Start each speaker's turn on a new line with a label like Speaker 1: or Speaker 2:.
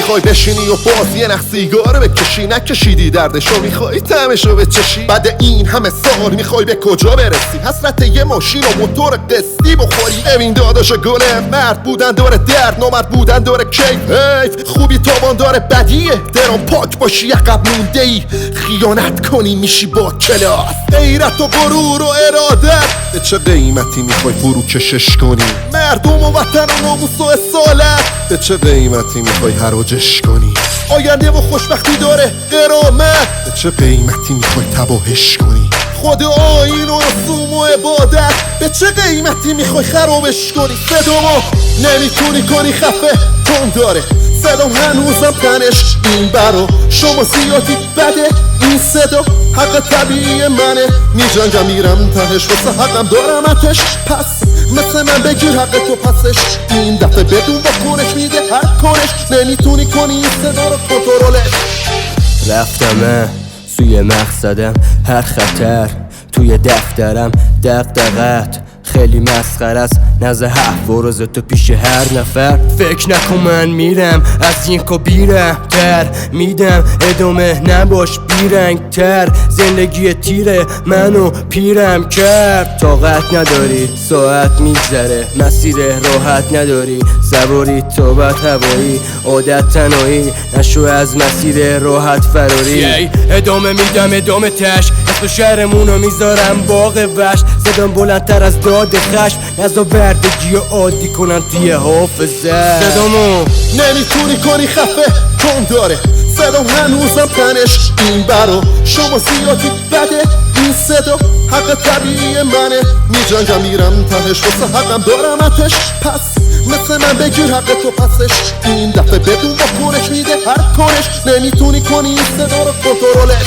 Speaker 1: میخوای بشینی و باز یه نخ سیگار بکشی، نکشیدی دردشو میخوای طعمشو بچشی. بعد این همه سال میخوای به کجا برسی؟ حسرت یه ماشین و موتور قسطی بخوری. ببین داداش گله، مرد بودن داره درد، نامرد بودن داره کیف. حیف خوبی تابان داره بدیه، درام پاک باشی عقب مونده ای، خیانت کنی میشی با کلاس. غیرت و غرور و ارادت به چه قیمتی میخوای فروکشش کنی؟ مردم و وطن و ناموس و اصالت به چه قیمتی میخوای حراجش کنی؟ آینده و خوشبختی داره قرامت به چه قیمتی میخوای تباهش کنی؟ خود آیین و رسوم و عبادت به چه قیمتی میخوای خرابش کنی؟ صدامو نمیتونی کنی خفه تون داره، صدام هنوزم تنش این برا شما زیادی بده این صدا. حق طبیعی منه، میجنگم میرم تهش، واسه حقم دارم اتش. پس مثل من بگیر حق تو پسش، این دفعه بدون با کنش میده هر کنش. نمیتونی کنی این صدا رو کنترلش.
Speaker 2: رفتم سوی مقصدم، هر خطر توی دفترم دغدغت خیلی مسخره است، نزد حرف و روز تو پیش هر نفر. فکر نکن من میرم از این کبیرم تر، میدم ادامه نباش بیرنگ تر. زندگی تیره منو پیرم کرد، طاقت نداری ساعت میگذره، مسیر راحت نداری سواری تو بد هوایی، عادت تنهایی نشو از مسیر راحت فراری. ادامه میدم ادامه تش، اسم شهرمونو میذارم باغ وحش. صدام بلندتر از داد خشم، نزا بردگی و عادی کنن توی حافظه.
Speaker 1: صدامو نمیتونی کنی خفه تون داره، صدام هنوزم تنش این برا شما زیادی بده این صدا. حق طبیعی منه، میجنگم میرم تهش، واسه حقم دارم اتش. پس مثل من بگیر حق تو پسش، این دفعه بدون با کنش میده هر کنش. نمیتونی کنی این صدا رو کنترلش.